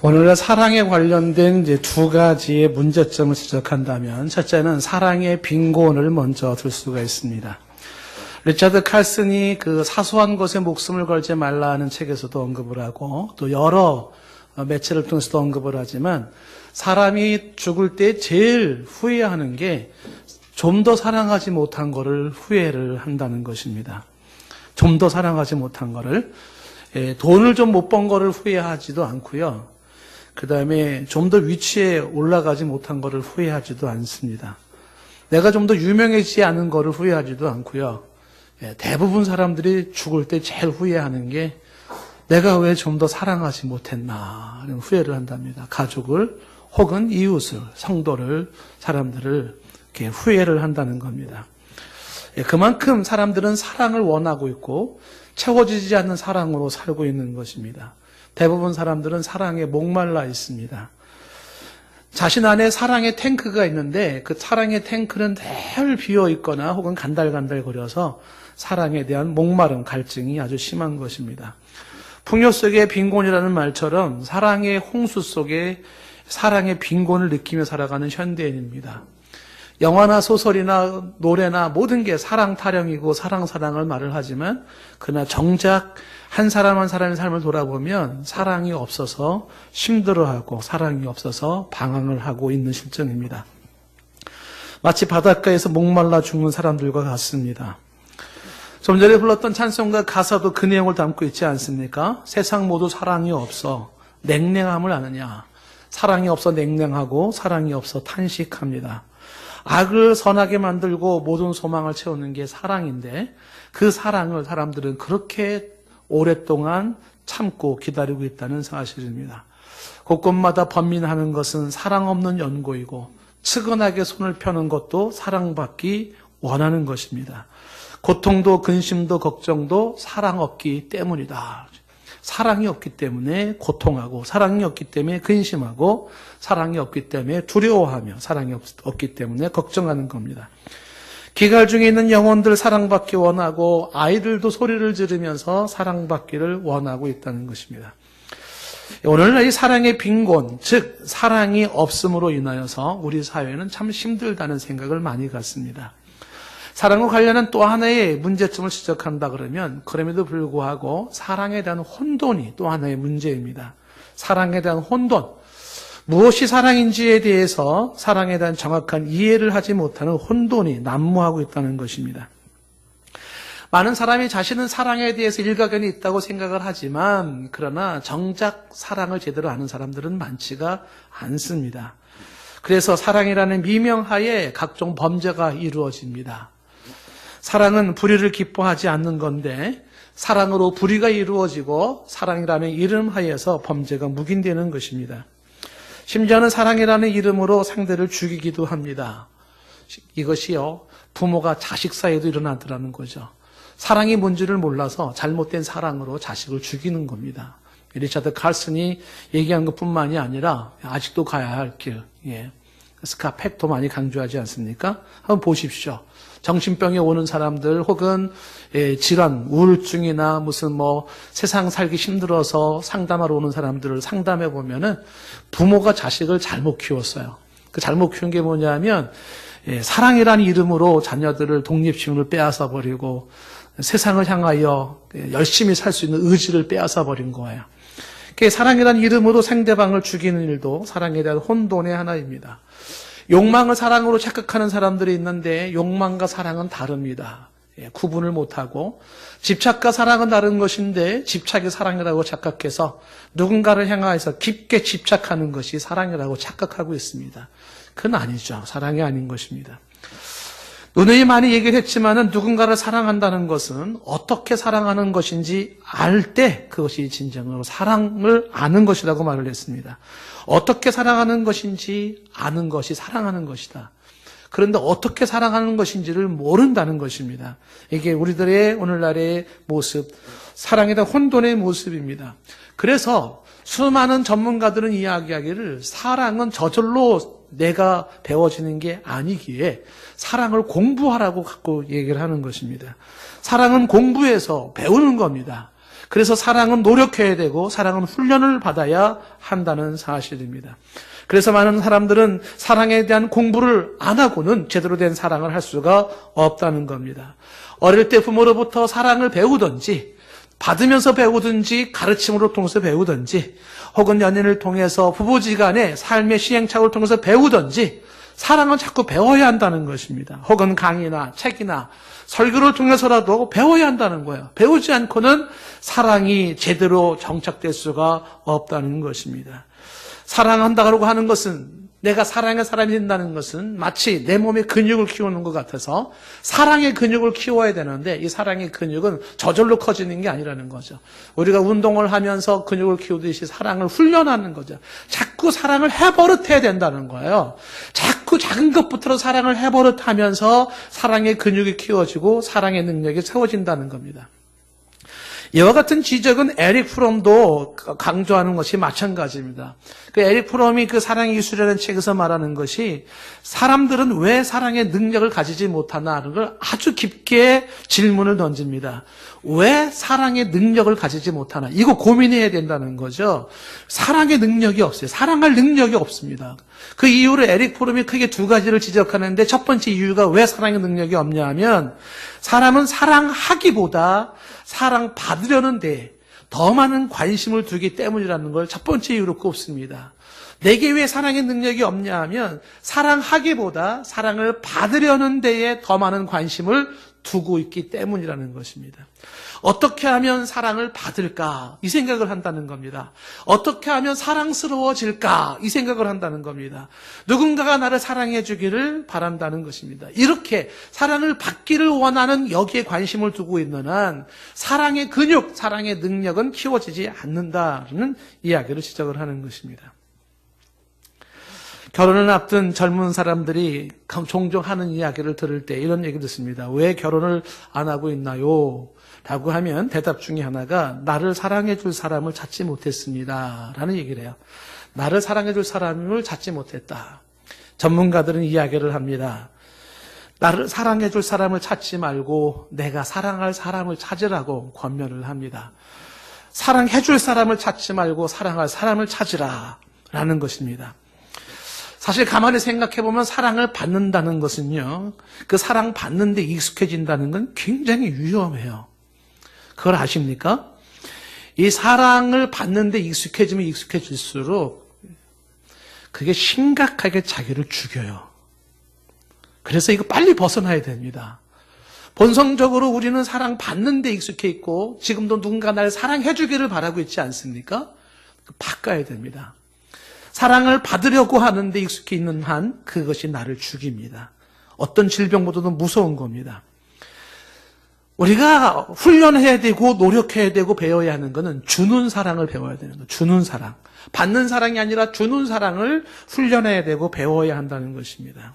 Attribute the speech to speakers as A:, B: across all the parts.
A: 오늘날 사랑에 관련된 이제 두 가지의 문제점을 지적한다면, 첫째는 사랑의 빈곤을 먼저 들 수가 있습니다. 리차드 칼슨이 그 사소한 것에 목숨을 걸지 말라 하는 책에서도 언급을 하고, 또 여러 매체를 통해서도 언급을 하지만, 사람이 죽을 때 제일 후회하는 게 좀 더 사랑하지 못한 거를 후회를 한다는 것입니다. 좀 더 사랑하지 못한 거를, 돈을 좀 못 번 거를 후회하지도 않고요. 그 다음에 좀 더 위치에 올라가지 못한 거를 후회하지도 않습니다. 내가 좀 더 유명해지지 않은 거를 후회하지도 않고요. 대부분 사람들이 죽을 때 제일 후회하는 게 내가 왜 좀 더 사랑하지 못했나 이런 후회를 한답니다. 가족을 혹은 이웃을, 성도를, 사람들을 이렇게 후회를 한다는 겁니다. 그만큼 사람들은 사랑을 원하고 있고 채워지지 않는 사랑으로 살고 있는 것입니다. 대부분 사람들은 사랑에 목말라 있습니다. 자신 안에 사랑의 탱크가 있는데 그 사랑의 탱크는 늘 비어 있거나 혹은 간달간달거려서 사랑에 대한 목마름, 갈증이 아주 심한 것입니다. 풍요 속의 빈곤이라는 말처럼 사랑의 홍수 속에 사랑의 빈곤을 느끼며 살아가는 현대인입니다. 영화나 소설이나 노래나 모든 게 사랑 타령이고 사랑을 말을 하지만 그러나 정작 한 사람 한 사람의 삶을 돌아보면 사랑이 없어서 힘들어하고 사랑이 없어서 방황을 하고 있는 실정입니다. 마치 바닷가에서 목말라 죽는 사람들과 같습니다. 좀 전에 불렀던 찬송가 가사도 그 내용을 담고 있지 않습니까? 세상 모두 사랑이 없어 냉랭함을 아느냐. 사랑이 없어 냉랭하고 사랑이 없어 탄식합니다. 악을 선하게 만들고 모든 소망을 채우는 게 사랑인데 그 사랑을 사람들은 그렇게 오랫동안 참고 기다리고 있다는 사실입니다. 곳곳마다 번민하는 것은 사랑 없는 연고이고 측은하게 손을 펴는 것도 사랑받기 원하는 것입니다. 고통도 근심도 걱정도 사랑 없기 때문이다. 사랑이 없기 때문에 고통하고 사랑이 없기 때문에 근심하고 사랑이 없기 때문에 두려워하며 사랑이 없기 때문에 걱정하는 겁니다. 기갈 중에 있는 영혼들 사랑받기 원하고 아이들도 소리를 지르면서 사랑받기를 원하고 있다는 것입니다. 오늘날 이 사랑의 빈곤, 즉 사랑이 없음으로 인하여서 우리 사회는 참 힘들다는 생각을 많이 갖습니다. 사랑과 관련한 또 하나의 문제점을 지적한다 그러면 그럼에도 불구하고 사랑에 대한 혼돈이 또 하나의 문제입니다. 사랑에 대한 혼돈. 무엇이 사랑인지에 대해서 사랑에 대한 정확한 이해를 하지 못하는 혼돈이 난무하고 있다는 것입니다. 많은 사람이 자신은 사랑에 대해서 일가견이 있다고 생각을 하지만 그러나 정작 사랑을 제대로 아는 사람들은 많지가 않습니다. 그래서 사랑이라는 미명하에 각종 범죄가 이루어집니다. 사랑은 불의를 기뻐하지 않는 건데 사랑으로 불의가 이루어지고 사랑이라는 이름 하에서 범죄가 묵인되는 것입니다. 심지어는 사랑이라는 이름으로 상대를 죽이기도 합니다. 이것이요, 부모가 자식 사이에도 일어나더라는 거죠. 사랑이 뭔지를 몰라서 잘못된 사랑으로 자식을 죽이는 겁니다. 리차드 칼슨이 얘기한 것뿐만이 아니라 아직도 가야 할 길, 스카펙도 많이 강조하지 않습니까? 한번 보십시오. 정신병에 오는 사람들 혹은 질환, 우울증이나 무슨 세상 살기 힘들어서 상담하러 오는 사람들을 상담해 보면은 부모가 자식을 잘못 키웠어요. 그 잘못 키운 게 뭐냐면 사랑이라는 이름으로 자녀들을 독립심을 빼앗아 버리고 세상을 향하여 열심히 살 수 있는 의지를 빼앗아 버린 거예요. 사랑이라는 이름으로 상대방을 죽이는 일도 사랑에 대한 혼돈의 하나입니다. 욕망을 사랑으로 착각하는 사람들이 있는데 욕망과 사랑은 다릅니다. 구분을 못하고 집착과 사랑은 다른 것인데 집착이 사랑이라고 착각해서 누군가를 향하여서 깊게 집착하는 것이 사랑이라고 착각하고 있습니다. 그건 아니죠. 사랑이 아닌 것입니다. 누누이 많이 얘기를 했지만은 누군가를 사랑한다는 것은 어떻게 사랑하는 것인지 알 때 그것이 진정으로 사랑을 아는 것이라고 말을 했습니다. 어떻게 사랑하는 것인지 아는 것이 사랑하는 것이다. 그런데 어떻게 사랑하는 것인지를 모른다는 것입니다. 이게 우리들의 오늘날의 모습, 사랑에 대한 혼돈의 모습입니다. 그래서 수많은 전문가들은 이야기하기를 사랑은 저절로 내가 배워지는 게 아니기에 사랑을 공부하라고 갖고 얘기를 하는 것입니다. 사랑은 공부해서 배우는 겁니다. 그래서 사랑은 노력해야 되고 사랑은 훈련을 받아야 한다는 사실입니다. 그래서 많은 사람들은 사랑에 대한 공부를 안 하고는 제대로 된 사랑을 할 수가 없다는 겁니다. 어릴 때 부모로부터 사랑을 배우든지 받으면서 배우든지 가르침으로 통해서 배우든지 혹은 연인을 통해서 부부지간의 삶의 시행착오를 통해서 배우든지 사랑은 자꾸 배워야 한다는 것입니다. 혹은 강의나 책이나 설교를 통해서라도 배워야 한다는 거예요. 배우지 않고는 사랑이 제대로 정착될 수가 없다는 것입니다. 사랑한다고 하는 것은 내가 사랑의 사람이 된다는 것은 마치 내 몸의 근육을 키우는 것 같아서 사랑의 근육을 키워야 되는데 이 사랑의 근육은 저절로 커지는 게 아니라는 거죠. 우리가 운동을 하면서 근육을 키우듯이 사랑을 훈련하는 거죠. 자꾸 사랑을 해버릇해야 된다는 거예요. 자꾸 작은 것부터 사랑을 해버릇하면서 사랑의 근육이 키워지고 사랑의 능력이 세워진다는 겁니다. 이와 같은 지적은 에릭 프롬도 강조하는 것이 마찬가지입니다. 그 에릭 프롬이 그 사랑의 기술이라는 책에서 말하는 것이 사람들은 왜 사랑의 능력을 가지지 못하나 하는 걸 아주 깊게 질문을 던집니다. 왜 사랑의 능력을 가지지 못하나? 이거 고민해야 된다는 거죠. 사랑의 능력이 없어요. 사랑할 능력이 없습니다. 그 이유로 에릭 프롬이 크게 두 가지를 지적하는데 첫 번째 이유가 왜 사랑의 능력이 없냐 하면 사람은 사랑하기보다 사랑받으려는 데 더 많은 관심을 두기 때문이라는 걸 첫 번째 이유로 꼽습니다. 내게 왜 사랑의 능력이 없냐 하면 사랑하기보다 사랑을 받으려는 데에 더 많은 관심을 두고 있기 때문이라는 것입니다. 어떻게 하면 사랑을 받을까? 이 생각을 한다는 겁니다. 어떻게 하면 사랑스러워질까? 이 생각을 한다는 겁니다. 누군가가 나를 사랑해 주기를 바란다는 것입니다. 이렇게 사랑을 받기를 원하는 여기에 관심을 두고 있는 한 사랑의 근육, 사랑의 능력은 키워지지 않는다는 이야기를 지적을 하는 것입니다. 결혼을 앞둔 젊은 사람들이 종종 하는 이야기를 들을 때 이런 얘기 듣습니다. 왜 결혼을 안 하고 있나요? 라고 하면 대답 중에 하나가 나를 사랑해 줄 사람을 찾지 못했습니다. 라는 얘기를 해요. 나를 사랑해 줄 사람을 찾지 못했다. 전문가들은 이야기를 합니다. 나를 사랑해 줄 사람을 찾지 말고 내가 사랑할 사람을 찾으라고 권면을 합니다. 사랑해 줄 사람을 찾지 말고 사랑할 사람을 찾으라. 라는 것입니다. 사실 가만히 생각해 보면 사랑을 받는다는 것은요, 그 사랑 받는 데 익숙해진다는 건 굉장히 위험해요. 그걸 아십니까? 이 사랑을 받는 데 익숙해지면 익숙해질수록 그게 심각하게 자기를 죽여요. 그래서 이거 빨리 벗어나야 됩니다. 본성적으로 우리는 사랑 받는 데 익숙해 있고 지금도 누군가 나를 사랑해 주기를 바라고 있지 않습니까? 바꿔야 됩니다. 사랑을 받으려고 하는데 익숙해 있는 한 그것이 나를 죽입니다. 어떤 질병보다도 무서운 겁니다. 우리가 훈련해야 되고 노력해야 되고 배워야 하는 것은 주는 사랑을 배워야 되는 거예요. 주는 사랑. 받는 사랑이 아니라 주는 사랑을 훈련해야 되고 배워야 한다는 것입니다.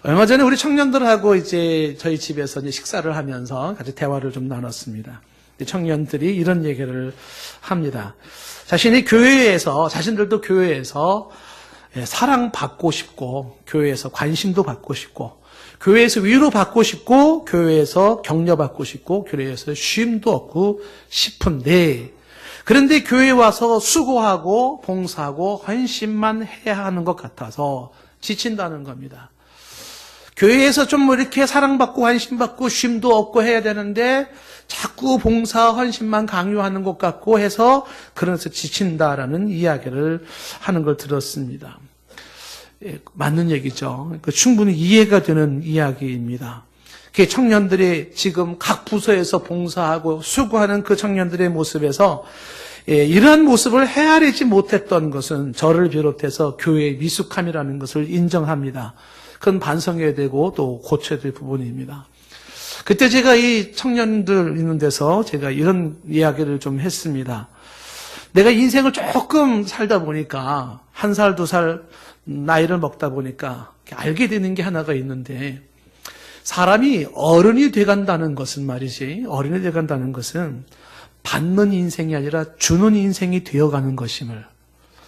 A: 얼마 전에 우리 청년들하고 이제 저희 집에서 이제 식사를 하면서 같이 대화를 좀 나눴습니다. 청년들이 이런 얘기를 합니다. 자신들도 교회에서 사랑받고 싶고, 교회에서 관심도 받고 싶고, 교회에서 위로받고 싶고, 교회에서 격려받고 싶고, 교회에서 쉼도 얻고 싶은데, 그런데 교회에 와서 수고하고, 봉사하고, 헌신만 해야 하는 것 같아서 지친다는 겁니다. 교회에서 좀 이렇게 사랑받고, 관심받고, 쉼도 얻고 해야 되는데, 자꾸 봉사, 헌신만 강요하는 것 같고 해서 그래서 지친다라는 이야기를 하는 걸 들었습니다. 맞는 얘기죠. 충분히 이해가 되는 이야기입니다. 그 청년들이 지금 각 부서에서 봉사하고 수고하는 그 청년들의 모습에서 이러한 모습을 헤아리지 못했던 것은 저를 비롯해서 교회의 미숙함이라는 것을 인정합니다. 그건 반성해야 되고 또 고쳐야 될 부분입니다. 그때 제가 이 청년들 있는 데서 제가 이런 이야기를 좀 했습니다. 내가 인생을 조금 살다 보니까 1살, 2살 나이를 먹다 보니까 알게 되는 게 하나가 있는데 사람이 어른이 돼간다는 것은 말이지 어른이 돼간다는 것은 받는 인생이 아니라 주는 인생이 되어가는 것임을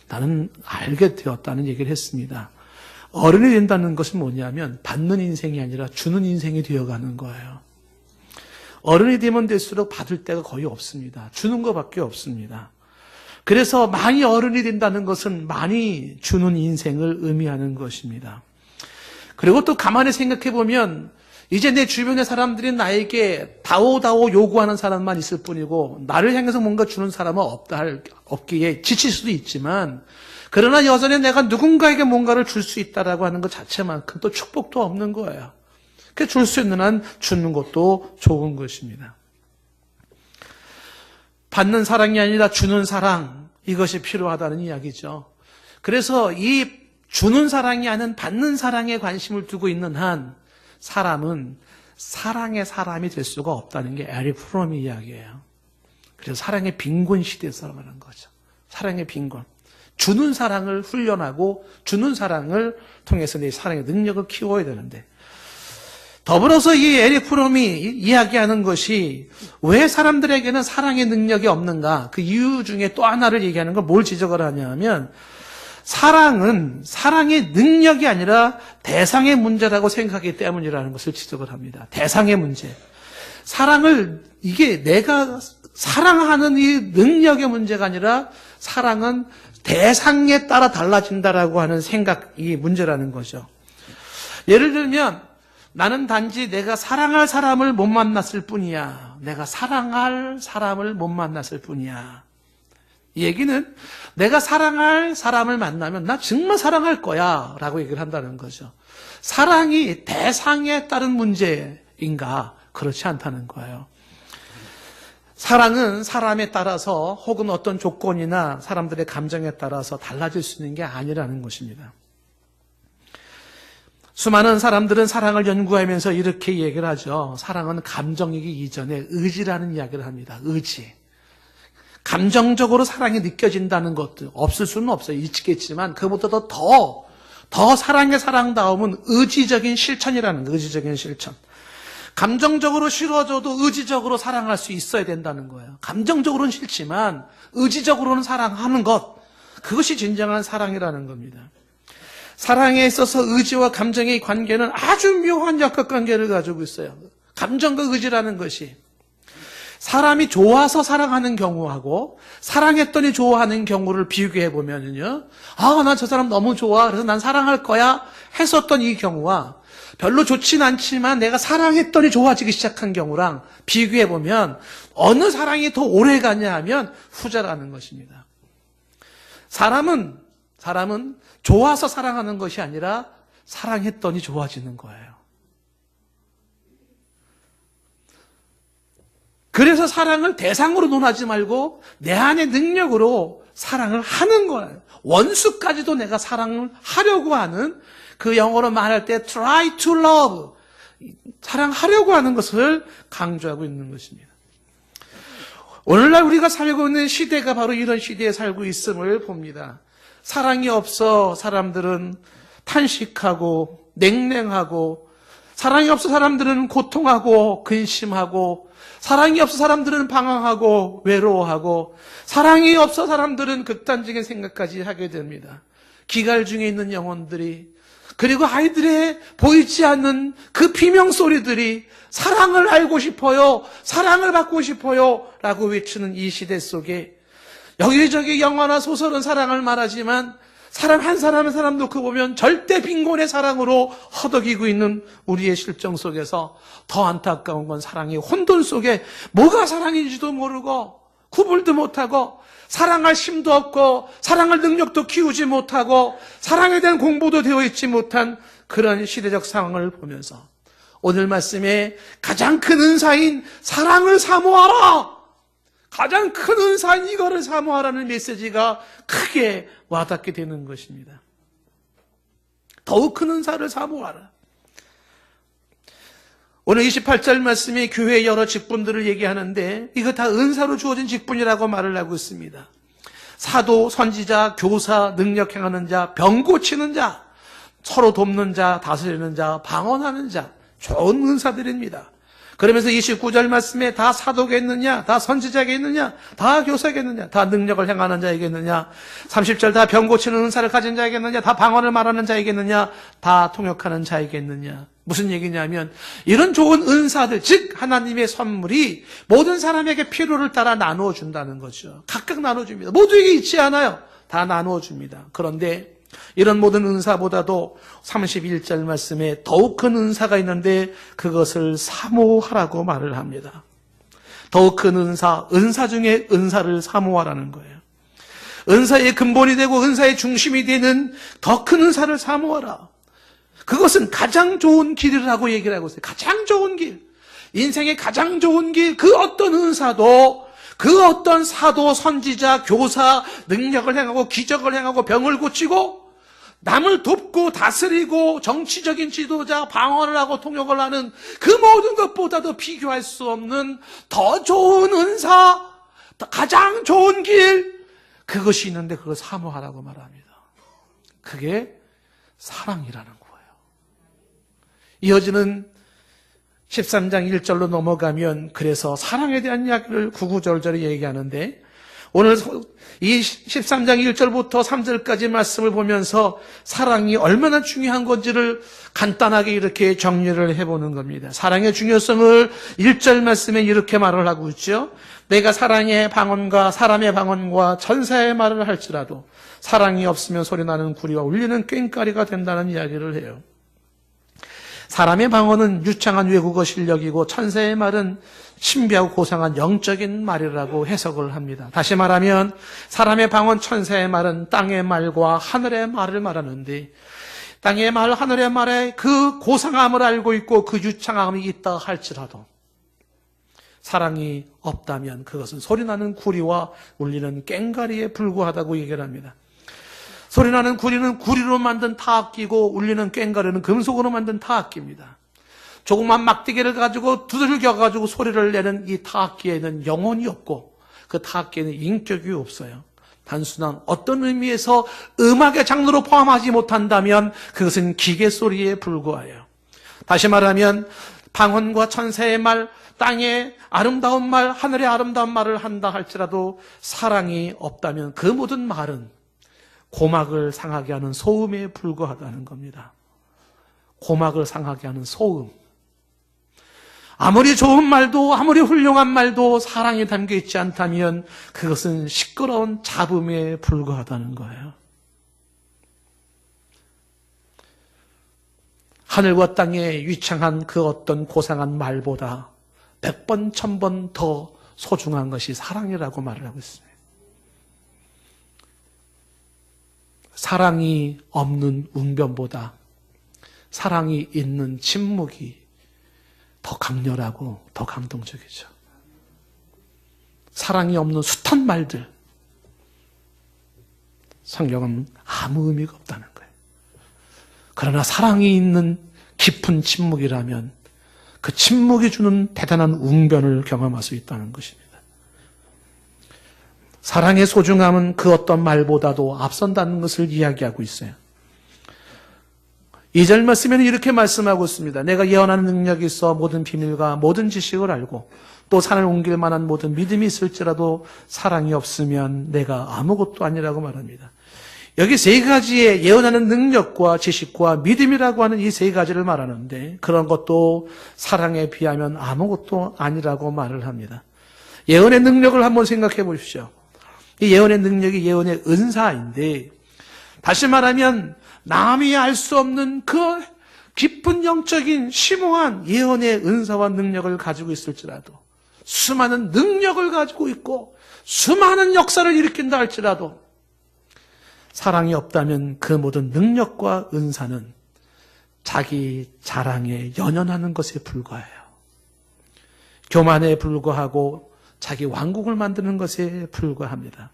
A: 나는 알게 되었다는 얘기를 했습니다. 어른이 된다는 것은 뭐냐면 받는 인생이 아니라 주는 인생이 되어가는 거예요. 어른이 되면 될수록 받을 데가 거의 없습니다. 주는 것밖에 없습니다. 그래서 많이 어른이 된다는 것은 많이 주는 인생을 의미하는 것입니다. 그리고 또 가만히 생각해 보면 이제 내 주변의 사람들이 나에게 다오다오 요구하는 사람만 있을 뿐이고 나를 향해서 뭔가 주는 사람은 없기에 지칠 수도 있지만, 그러나 여전히 내가 누군가에게 뭔가를 줄 수 있다라고 하는 것 자체만큼 또 축복도 없는 거예요. 그 줄 수 있는 한 주는 것도 좋은 것입니다. 받는 사랑이 아니라 주는 사랑, 이것이 필요하다는 이야기죠. 그래서 이 주는 사랑이 아닌 받는 사랑에 관심을 두고 있는 한 사람은 사랑의 사람이 될 수가 없다는 게 에릭 프롬의 이야기예요. 그래서 사랑의 빈곤 시대에서 말하는 거죠. 사랑의 빈곤. 주는 사랑을 훈련하고 주는 사랑을 통해서 내 사랑의 능력을 키워야 되는데, 더불어서 이 에릭 프롬이 이야기하는 것이 왜 사람들에게는 사랑의 능력이 없는가, 그 이유 중에 또 하나를 얘기하는 걸 뭘 지적을 하냐면, 사랑은 사랑의 능력이 아니라 대상의 문제라고 생각하기 때문이라는 것을 지적을 합니다. 대상의 문제. 사랑을, 이게 내가 사랑하는 이 능력의 문제가 아니라 사랑은 대상에 따라 달라진다라고 하는 생각이 문제라는 거죠. 예를 들면 나는 단지 내가 사랑할 사람을 못 만났을 뿐이야. 내가 사랑할 사람을 못 만났을 뿐이야. 이 얘기는 내가 사랑할 사람을 만나면 나 정말 사랑할 거야 라고 얘기를 한다는 거죠. 사랑이 대상에 따른 문제인가? 그렇지 않다는 거예요. 사랑은 사람에 따라서 혹은 어떤 조건이나 사람들의 감정에 따라서 달라질 수 있는 게 아니라는 것입니다. 수많은 사람들은 사랑을 연구하면서 이렇게 얘기를 하죠. 사랑은 감정이기 이전에 의지라는 이야기를 합니다. 의지. 감정적으로 사랑이 느껴진다는 것도 없을 수는 없어요. 있겠지만 그보다도 더 사랑의 사랑다움은 의지적인 실천이라는 거예요. 의지적인 실천. 감정적으로 싫어져도 의지적으로 사랑할 수 있어야 된다는 거예요. 감정적으로는 싫지만 의지적으로는 사랑하는 것, 그것이 진정한 사랑이라는 겁니다. 사랑에 있어서 의지와 감정의 관계는 아주 묘한 역학관계를 가지고 있어요. 감정과 의지라는 것이 사람이 좋아서 사랑하는 경우하고 사랑했더니 좋아하는 경우를 비교해 보면요, 난 저 사람 너무 좋아, 그래서 난 사랑할 거야 했었던 이 경우와 별로 좋진 않지만 내가 사랑했더니 좋아지기 시작한 경우랑 비교해 보면 어느 사랑이 더 오래 가냐 하면 후자라는 것입니다. 사람은 좋아서 사랑하는 것이 아니라 사랑했더니 좋아지는 거예요. 그래서 사랑을 대상으로 논하지 말고 내 안의 능력으로 사랑을 하는 거예요. 원수까지도 내가 사랑을 하려고 하는, 그 영어로 말할 때 try to love, 사랑하려고 하는 것을 강조하고 있는 것입니다. 오늘날 우리가 살고 있는 시대가 바로 이런 시대에 살고 있음을 봅니다. 사랑이 없어 사람들은 탄식하고 냉랭하고, 사랑이 없어 사람들은 고통하고 근심하고, 사랑이 없어 사람들은 방황하고 외로워하고, 사랑이 없어 사람들은 극단적인 생각까지 하게 됩니다. 기갈 중에 있는 영혼들이, 그리고 아이들의 보이지 않는 그 비명소리들이 사랑을 알고 싶어요, 사랑을 받고 싶어요 라고 외치는 이 시대 속에 여기저기 영화나 소설은 사랑을 말하지만 사람 한 사람 한 사람 놓고 보면 절대 빈곤의 사랑으로 허덕이고 있는 우리의 실정 속에서 더 안타까운 건 사랑의 혼돈 속에 뭐가 사랑인지도 모르고 구분도 못하고 사랑할 힘도 없고 사랑할 능력도 키우지 못하고 사랑에 대한 공부도 되어 있지 못한 그런 시대적 상황을 보면서 오늘 말씀에 가장 큰 은사인 사랑을 사모하라, 가장 큰 은사인 이거를 사모하라는 메시지가 크게 와닿게 되는 것입니다. 더욱 큰 은사를 사모하라. 오늘 28절 말씀이 교회의 여러 직분들을 얘기하는데 이거 다 은사로 주어진 직분이라고 말을 하고 있습니다. 사도, 선지자, 교사, 능력 행하는 자, 병 고치는 자, 서로 돕는 자, 다스리는 자, 방언하는 자, 좋은 은사들입니다. 그러면서 29절 말씀에 다 사도겠느냐, 다 선지자겠느냐, 다 교사겠느냐, 다 능력을 행하는 자이겠느냐, 30절 다 병 고치는 은사를 가진 자이겠느냐, 다 방언을 말하는 자이겠느냐, 다 통역하는 자이겠느냐. 무슨 얘기냐면 이런 좋은 은사들, 즉 하나님의 선물이 모든 사람에게 필요를 따라 나누어 준다는 거죠. 각각 나눠줍니다. 모두에게 있지 않아요. 다 나누어 줍니다. 그런데 이런 모든 은사보다도 31절 말씀에 더욱 큰 은사가 있는데 그것을 사모하라고 말을 합니다. 더욱 큰 은사 중에 은사를 사모하라는 거예요. 은사의 근본이 되고 은사의 중심이 되는 더 큰 은사를 사모하라. 그것은 가장 좋은 길이라고 얘기를 하고 있어요. 가장 좋은 길. 인생의 가장 좋은 길, 그 어떤 은사도, 그 어떤 사도, 선지자, 교사, 능력을 행하고 기적을 행하고 병을 고치고 남을 돕고 다스리고 정치적인 지도자, 방언을 하고 통역을 하는 그 모든 것보다도 비교할 수 없는 더 좋은 은사, 가장 좋은 길, 그것이 있는데 그걸 사모하라고 말합니다. 그게 사랑이라는 거예요. 이어지는 13장 1절로 넘어가면 그래서 사랑에 대한 이야기를 구구절절히 얘기하는데 오늘 이 13장 1절부터 3절까지 말씀을 보면서 사랑이 얼마나 중요한 건지를 간단하게 이렇게 정리를 해보는 겁니다. 사랑의 중요성을 1절 말씀에 이렇게 말을 하고 있죠. 내가 사랑의 방언과 사람의 방언과 천사의 말을 할지라도 사랑이 없으면 소리나는 구리와 울리는 꽹과리가 된다는 이야기를 해요. 사람의 방언은 유창한 외국어 실력이고 천사의 말은 신비하고 고상한 영적인 말이라고 해석을 합니다. 다시 말하면 사람의 방언, 천사의 말은 땅의 말과 하늘의 말을 말하는데 땅의 말, 하늘의 말에 그 고상함을 알고 있고 그 유창함이 있다 할지라도 사랑이 없다면 그것은 소리나는 구리와 울리는 꽹과리에 불과하다고 얘기를 합니다. 소리나는 구리는 구리로 만든 타악기고 울리는 꽹과리는 금속으로 만든 타악기입니다. 조그만 막대기를 가지고 두들겨가지고 소리를 내는 이 타악기에는 영혼이 없고 그 타악기에는 인격이 없어요. 단순한 어떤 의미에서 음악의 장르로 포함하지 못한다면 그것은 기계 소리에 불과해요. 다시 말하면 방언과 천사의 말, 땅의 아름다운 말, 하늘의 아름다운 말을 한다 할지라도 사랑이 없다면 그 모든 말은 고막을 상하게 하는 소음에 불과하다는 겁니다. 고막을 상하게 하는 소음. 아무리 좋은 말도 아무리 훌륭한 말도 사랑이 담겨 있지 않다면 그것은 시끄러운 잡음에 불과하다는 거예요. 하늘과 땅의 유창한 그 어떤 고상한 말보다 100번, 1000번 더 소중한 것이 사랑이라고 말을 하고 있습니다. 사랑이 없는 웅변보다 사랑이 있는 침묵이 더 강렬하고 더 감동적이죠. 사랑이 없는 숱한 말들, 성경은 아무 의미가 없다는 거예요. 그러나 사랑이 있는 깊은 침묵이라면 그 침묵이 주는 대단한 웅변을 경험할 수 있다는 것입니다. 사랑의 소중함은 그 어떤 말보다도 앞선다는 것을 이야기하고 있어요. 2절 말씀에는 이렇게 말씀하고 있습니다. 내가 예언하는 능력이 있어 모든 비밀과 모든 지식을 알고 또 산을 옮길 만한 모든 믿음이 있을지라도 사랑이 없으면 내가 아무것도 아니라고 말합니다. 여기 세 가지의 예언하는 능력과 지식과 믿음이라고 하는 이 세 가지를 말하는데 그런 것도 사랑에 비하면 아무것도 아니라고 말을 합니다. 예언의 능력을 한번 생각해 보십시오. 이 예언의 능력이 예언의 은사인데 다시 말하면 남이 알 수 없는 그 깊은 영적인 심오한 예언의 은사와 능력을 가지고 있을지라도 수많은 능력을 가지고 있고 수많은 역사를 일으킨다 할지라도 사랑이 없다면 그 모든 능력과 은사는 자기 자랑에 연연하는 것에 불과해요. 교만에 불과하고 자기 왕국을 만드는 것에 불과합니다.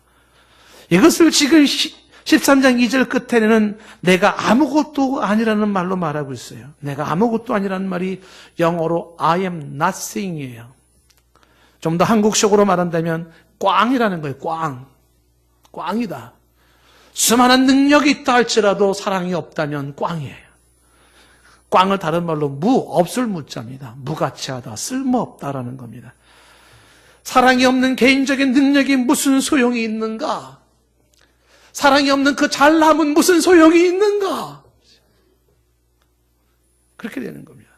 A: 이것을 지금 13장 2절 끝에는 내가 아무것도 아니라는 말로 말하고 있어요. 내가 아무것도 아니라는 말이 영어로 I am nothing이에요. 좀 더 한국식으로 말한다면 꽝이라는 거예요. 꽝이다. 수많은 능력이 있다 할지라도 사랑이 없다면 꽝이에요. 꽝을 다른 말로 없을 무자입니다. 무가치하다, 쓸모없다라는 겁니다. 사랑이 없는 개인적인 능력이 무슨 소용이 있는가? 사랑이 없는 그 잘남은 무슨 소용이 있는가? 그렇게 되는 겁니다.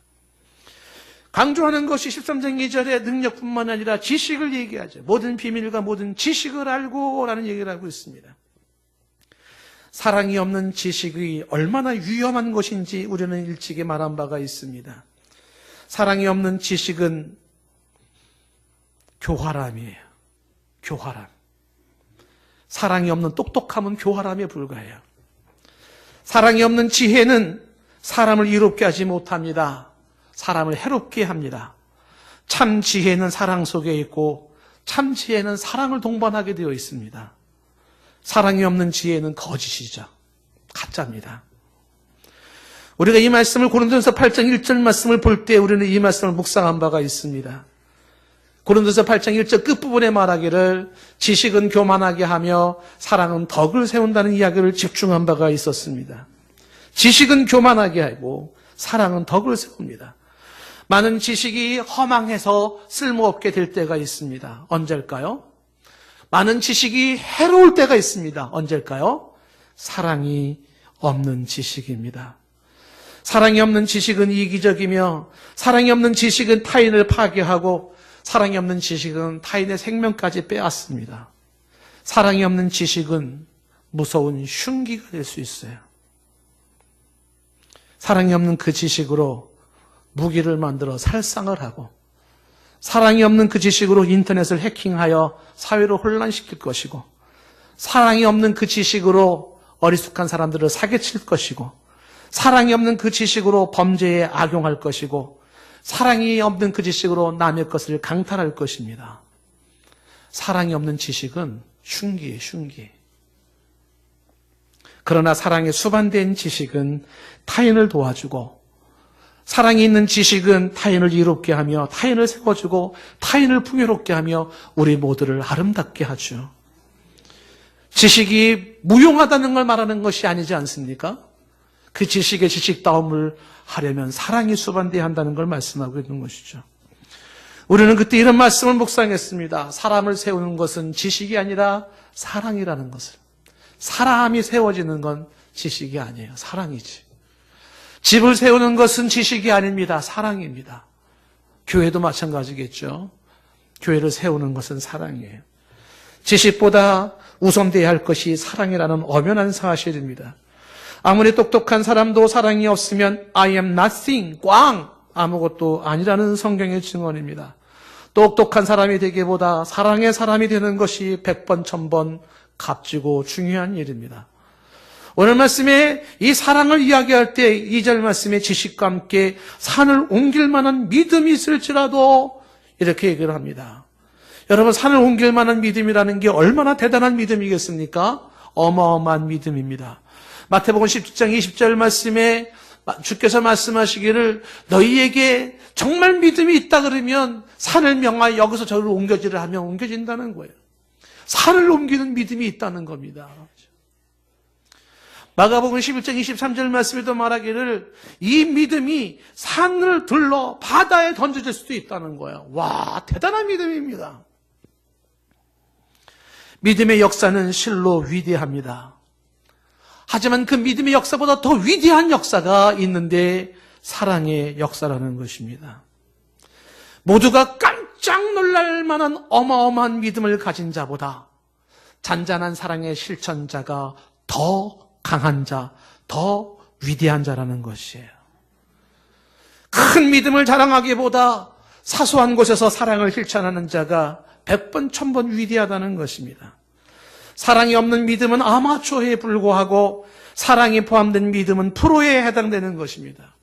A: 강조하는 것이 13장 2절의 능력뿐만 아니라 지식을 얘기하죠. 모든 비밀과 모든 지식을 알고 라는 얘기를 하고 있습니다. 사랑이 없는 지식이 얼마나 위험한 것인지 우리는 일찍이 말한 바가 있습니다. 사랑이 없는 지식은 교활함이에요. 교활함. 사랑이 없는 똑똑함은 교활함에 불과해요. 사랑이 없는 지혜는 사람을 이롭게 하지 못합니다. 사람을 해롭게 합니다. 참 지혜는 사랑 속에 있고 참 지혜는 사랑을 동반하게 되어 있습니다. 사랑이 없는 지혜는 거짓이죠. 가짜입니다. 우리가 이 말씀을 고린도서 8장 1절 말씀을 볼 때 우리는 이 말씀을 묵상한 바가 있습니다. 고린도서 8장 1절 끝부분에 말하기를 지식은 교만하게 하며 사랑은 덕을 세운다는 이야기를 집중한 바가 있었습니다. 지식은 교만하게 하고 사랑은 덕을 세웁니다. 많은 지식이 허망해서 쓸모없게 될 때가 있습니다. 언제일까요? 많은 지식이 해로울 때가 있습니다. 언제일까요? 사랑이 없는 지식입니다. 사랑이 없는 지식은 이기적이며 사랑이 없는 지식은 타인을 파괴하고 사랑이 없는 지식은 타인의 생명까지 빼앗습니다. 사랑이 없는 지식은 무서운 흉기가 될 수 있어요. 사랑이 없는 그 지식으로 무기를 만들어 살상을 하고 사랑이 없는 그 지식으로 인터넷을 해킹하여 사회를 혼란시킬 것이고 사랑이 없는 그 지식으로 어리숙한 사람들을 사기칠 것이고 사랑이 없는 그 지식으로 범죄에 악용할 것이고 사랑이 없는 그 지식으로 남의 것을 강탈할 것입니다. 사랑이 없는 지식은 흉기예요, 흉기. 그러나 사랑에 수반된 지식은 타인을 도와주고 사랑이 있는 지식은 타인을 이롭게 하며 타인을 세워주고 타인을 풍요롭게 하며 우리 모두를 아름답게 하죠. 지식이 무용하다는 걸 말하는 것이 아니지 않습니까? 그 지식의 지식다움을 하려면 사랑이 수반돼야 한다는 걸 말씀하고 있는 것이죠. 우리는 그때 이런 말씀을 묵상했습니다. 사람을 세우는 것은 지식이 아니라 사랑이라는 것을. 사람이 세워지는 건 지식이 아니에요. 사랑이지. 집을 세우는 것은 지식이 아닙니다. 사랑입니다. 교회도 마찬가지겠죠. 교회를 세우는 것은 사랑이에요. 지식보다 우선돼야 할 것이 사랑이라는 엄연한 사실입니다. 아무리 똑똑한 사람도 사랑이 없으면 I am nothing, 꽝! 아무것도 아니라는 성경의 증언입니다. 똑똑한 사람이 되기보다 사랑의 사람이 되는 것이 100번, 1000번 값지고 중요한 일입니다. 오늘 말씀에 이 사랑을 이야기할 때 2절 말씀에 지식과 함께 산을 옮길 만한 믿음이 있을지라도 이렇게 얘기를 합니다. 여러분, 산을 옮길 만한 믿음이라는 게 얼마나 대단한 믿음이겠습니까? 어마어마한 믿음입니다. 마태복음 17장 20절 말씀에 주께서 말씀하시기를 너희에게 정말 믿음이 있다 그러면 산을 명하여 여기서 저기로 옮겨지라 하면 옮겨진다는 거예요. 산을 옮기는 믿음이 있다는 겁니다. 마가복음 11장 23절 말씀에도 말하기를 이 믿음이 산을 들러 바다에 던져질 수도 있다는 거예요. 와, 대단한 믿음입니다. 믿음의 역사는 실로 위대합니다. 하지만 그 믿음의 역사보다 더 위대한 역사가 있는데 사랑의 역사라는 것입니다. 모두가 깜짝 놀랄 만한 어마어마한 믿음을 가진 자보다 잔잔한 사랑의 실천자가 더 강한 자, 더 위대한 자라는 것이에요. 큰 믿음을 자랑하기보다 사소한 곳에서 사랑을 실천하는 자가 100번, 1000번 위대하다는 것입니다. 사랑이 없는 믿음은 아마추어에 불과하고 사랑이 포함된 믿음은 프로에 해당되는 것입니다.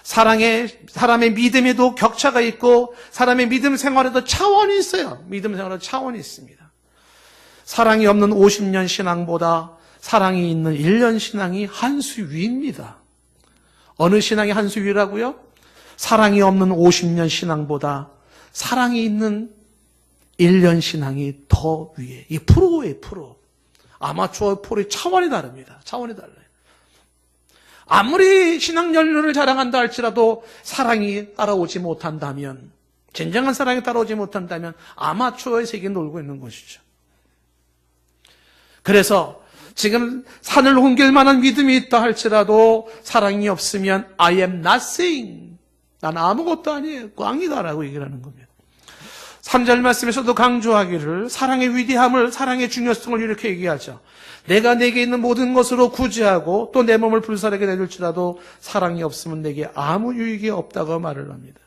A: 사람의 믿음에도 격차가 있고 사람의 믿음 생활에도 차원이 있어요. 믿음 생활에도 차원이 있습니다. 사랑이 없는 50년 신앙보다 사랑이 있는 1년 신앙이 한 수 위입니다. 어느 신앙이 한 수 위라고요? 사랑이 없는 50년 신앙보다 사랑이 있는 1년 신앙이 더 위에. 이 프로의 프로. 아마추어 프로의 차원이 다릅니다. 차원이 달라요. 아무리 신앙 연륜을 자랑한다 할지라도 사랑이 따라오지 못한다면, 진정한 사랑이 따라오지 못한다면 아마추어의 세계에 놀고 있는 것이죠. 그래서 지금 산을 옮길 만한 믿음이 있다 할지라도 사랑이 없으면 I am nothing. 난 아무것도 아니에요. 꽝이다라고 얘기를 하는 겁니다. 3절 말씀에서도 강조하기를 사랑의 위대함을, 사랑의 중요성을 이렇게 얘기하죠. 내가 내게 있는 모든 것으로 구제하고 또 내 몸을 불사르게 내줄지라도 사랑이 없으면 내게 아무 유익이 없다고 말을 합니다.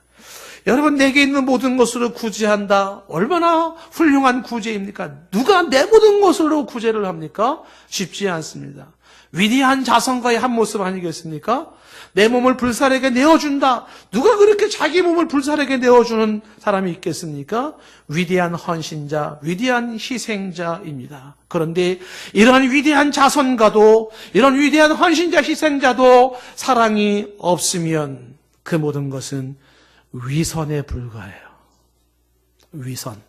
A: 여러분, 내게 있는 모든 것으로 구제한다. 얼마나 훌륭한 구제입니까? 누가 내 모든 것으로 구제를 합니까? 쉽지 않습니다. 위대한 자선가의 한 모습 아니겠습니까? 내 몸을 불사르게 내어준다. 누가 그렇게 자기 몸을 불사르게 내어주는 사람이 있겠습니까? 위대한 헌신자, 위대한 희생자입니다. 그런데 이러한 위대한 자선가도, 이런 위대한 헌신자, 희생자도 사랑이 없으면 그 모든 것은 위선에 불과해요. 위선.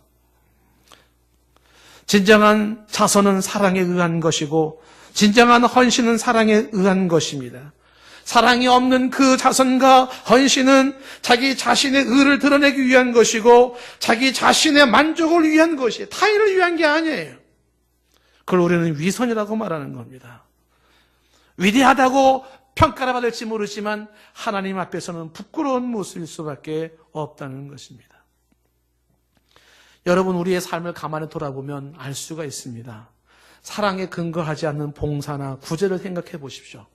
A: 진정한 자선은 사랑에 의한 것이고 진정한 헌신은 사랑에 의한 것입니다. 사랑이 없는 그 자선과 헌신은 자기 자신의 의를 드러내기 위한 것이고 자기 자신의 만족을 위한 것이에요. 타인을 위한 게 아니에요. 그걸 우리는 위선이라고 말하는 겁니다. 위대하다고 평가를 받을지 모르지만 하나님 앞에서는 부끄러운 모습일 수밖에 없다는 것입니다. 여러분, 우리의 삶을 가만히 돌아보면 알 수가 있습니다. 사랑에 근거하지 않는 봉사나 구제를 생각해 보십시오.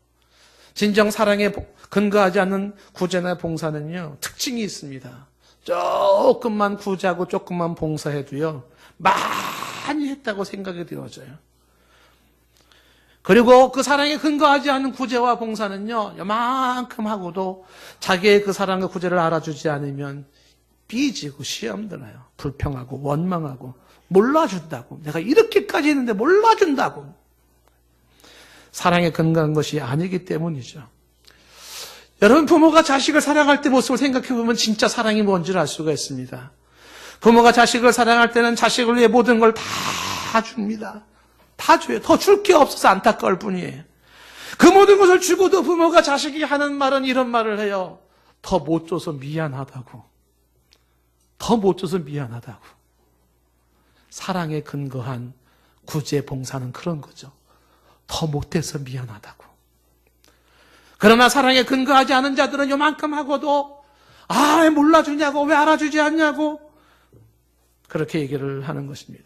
A: 진정 사랑에 근거하지 않는 구제나 봉사는요, 특징이 있습니다. 조금만 구제하고 조금만 봉사해도요, 많이 했다고 생각이 되어져요. 그리고 그 사랑에 근거하지 않는 구제와 봉사는요, 요만큼 하고도 자기의 그 사랑과 구제를 알아주지 않으면 삐지고 시험드나요. 불평하고 원망하고 몰라준다고. 내가 이렇게까지 했는데 몰라준다고. 사랑에 근거한 것이 아니기 때문이죠. 여러분, 부모가 자식을 사랑할 때 모습을 생각해 보면 진짜 사랑이 뭔지를 알 수가 있습니다. 부모가 자식을 사랑할 때는 자식을 위해 모든 걸 다 줍니다. 다 줘요. 더 줄 게 없어서 안타까울 뿐이에요. 그 모든 것을 주고도 부모가 자식이 하는 말은 이런 말을 해요. 더 못 줘서 미안하다고. 더 못 줘서 미안하다고. 사랑에 근거한 구제 봉사는 그런 거죠. 더 못해서 미안하다고. 그러나 사랑에 근거하지 않은 자들은 요만큼 하고도 왜 몰라주냐고, 왜 알아주지 않냐고 그렇게 얘기를 하는 것입니다.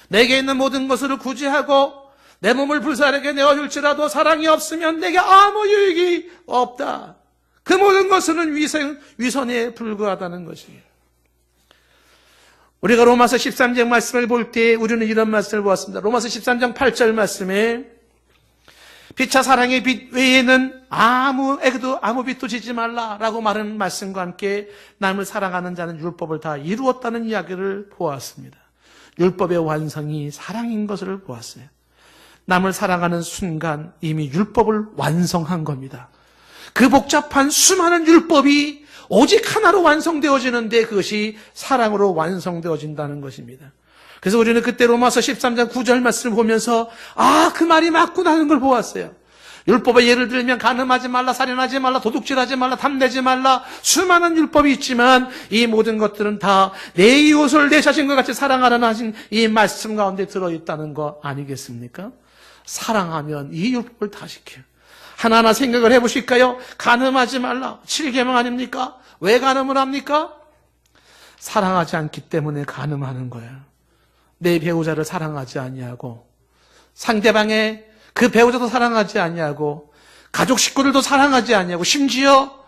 A: 내게 있는 모든 것을 구제하고 내 몸을 불사르게 내어줄지라도 사랑이 없으면 내게 아무 유익이 없다. 그 모든 것은 위선에 불과하다는 것이에요. 우리가 로마서 13장 말씀을 볼 때 우리는 이런 말씀을 보았습니다. 로마서 13장 8절 말씀에 피차 사랑의 빛 외에는 아무에게도 아무 빛도 지지 말라라고 말하는 말씀과 함께 남을 사랑하는 자는 율법을 다 이루었다는 이야기를 보았습니다. 율법의 완성이 사랑인 것을 보았어요. 남을 사랑하는 순간 이미 율법을 완성한 겁니다. 그 복잡한 수많은 율법이 오직 하나로 완성되어지는데 그것이 사랑으로 완성되어진다는 것입니다. 그래서 우리는 그때 로마서 13장 9절 말씀을 보면서 그 말이 맞구나 하는 걸 보았어요. 율법의 예를 들면 간음하지 말라, 살인하지 말라, 도둑질하지 말라, 탐내지 말라, 수많은 율법이 있지만 이 모든 것들은 다 내 이웃을 내 자신과 같이 사랑하라는 하신 이 말씀 가운데 들어있다는 거 아니겠습니까? 사랑하면 이 율법을 다 지켜요. 하나하나 생각을 해보실까요? 간음하지 말라, 7계명 아닙니까? 왜 간음을 합니까? 사랑하지 않기 때문에 간음하는 거예요. 내 배우자를 사랑하지 아니하고 상대방의 그 배우자도 사랑하지 아니하고 가족 식구들도 사랑하지 아니하고 심지어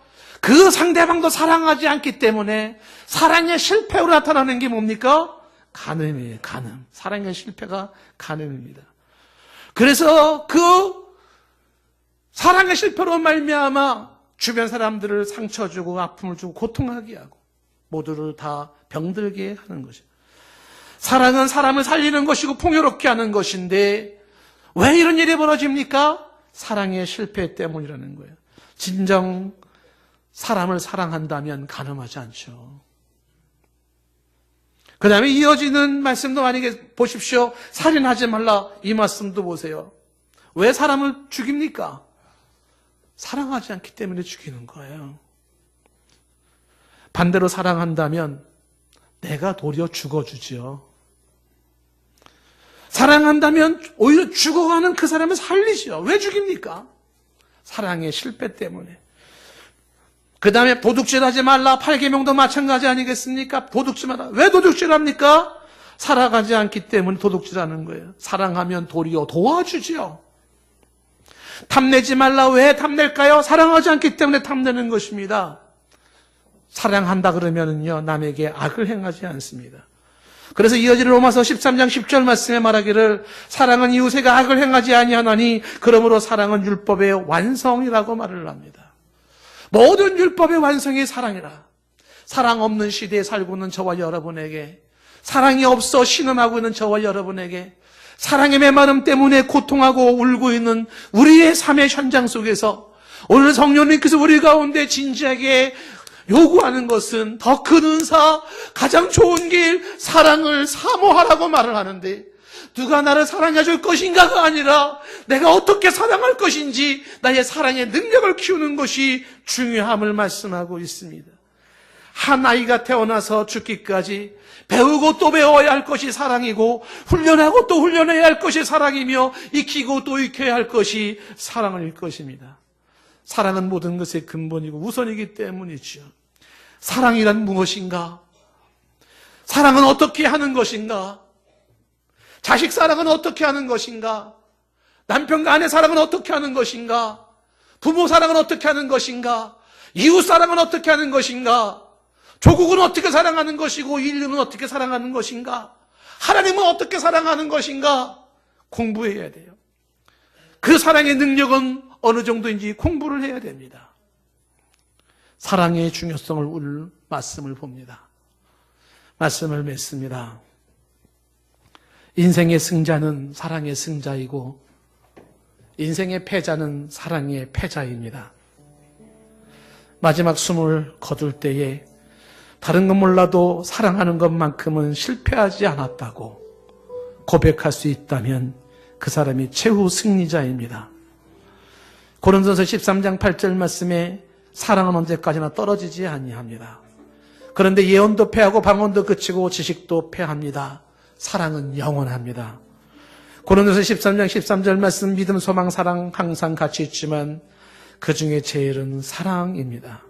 A: 그 상대방도 사랑하지 않기 때문에 사랑의 실패로 나타나는 게 뭡니까? 간음이에요. 간음. 사랑의 실패가 간음입니다. 그래서 그 사랑의 실패로 말미암아 주변 사람들을 상처 주고 아픔을 주고 고통하게 하고 모두를 다 병들게 하는 것이죠. 사랑은 사람을 살리는 것이고 풍요롭게 하는 것인데 왜 이런 일이 벌어집니까? 사랑의 실패 때문이라는 거예요. 진정 사람을 사랑한다면 간음하지 않죠. 그 다음에 이어지는 말씀도 만약에 보십시오. 살인하지 말라 이 말씀도 보세요. 왜 사람을 죽입니까? 사랑하지 않기 때문에 죽이는 거예요. 반대로 사랑한다면 내가 도리어 죽어주지요. 사랑한다면 오히려 죽어가는 그 사람을 살리지요. 왜 죽입니까? 사랑의 실패 때문에. 그 다음에 도둑질하지 말라. 8계명도 마찬가지 아니겠습니까? 도둑질하다. 왜 도둑질합니까? 살아가지 않기 때문에 도둑질하는 거예요. 사랑하면 도리어 도와주지요. 탐내지 말라. 왜 탐낼까요? 사랑하지 않기 때문에 탐내는 것입니다. 사랑한다 그러면은요, 남에게 악을 행하지 않습니다. 그래서 이어지는 로마서 13장 10절 말씀에 말하기를 사랑은 이웃에게 악을 행하지 아니하나니 그러므로 사랑은 율법의 완성이라고 말을 합니다. 모든 율법의 완성이 사랑이라. 사랑 없는 시대에 살고 있는 저와 여러분에게, 사랑이 없어 신음하고 있는 저와 여러분에게, 사랑의 메마름 때문에 고통하고 울고 있는 우리의 삶의 현장 속에서 오늘 성령님께서 우리 가운데 진지하게 요구하는 것은 더 큰 은사, 가장 좋은 길, 사랑을 사모하라고 말을 하는데, 누가 나를 사랑해 줄 것인가가 아니라 내가 어떻게 사랑할 것인지 나의 사랑의 능력을 키우는 것이 중요함을 말씀하고 있습니다. 한 아이가 태어나서 죽기까지 배우고 또 배워야 할 것이 사랑이고, 훈련하고 또 훈련해야 할 것이 사랑이며, 익히고 또 익혀야 할 것이 사랑일 것입니다. 사랑은 모든 것의 근본이고 우선이기 때문이죠. 사랑이란 무엇인가? 사랑은 어떻게 하는 것인가? 자식 사랑은 어떻게 하는 것인가? 남편과 아내 사랑은 어떻게 하는 것인가? 부모 사랑은 어떻게 하는 것인가? 이웃 사랑은 어떻게 하는 것인가? 조국은 어떻게 사랑하는 것이고 인류는 어떻게 사랑하는 것인가? 하나님은 어떻게 사랑하는 것인가? 공부해야 돼요. 그 사랑의 능력은 어느 정도인지 공부를 해야 됩니다. 사랑의 중요성을 오늘 말씀을 봅니다. 말씀을 맺습니다. 인생의 승자는 사랑의 승자이고 인생의 패자는 사랑의 패자입니다. 마지막 숨을 거둘 때에 다른 건 몰라도 사랑하는 것만큼은 실패하지 않았다고 고백할 수 있다면 그 사람이 최후 승리자입니다. 고린도서 13장 8절 말씀에 사랑은 언제까지나 떨어지지 아니합니다. 그런데 예언도 패하고 방언도 그치고 지식도 패합니다. 사랑은 영원합니다. 고린도서 13장 13절 말씀, 믿음, 소망, 사랑 항상 같이 있지만 그 중에 제일은 사랑입니다.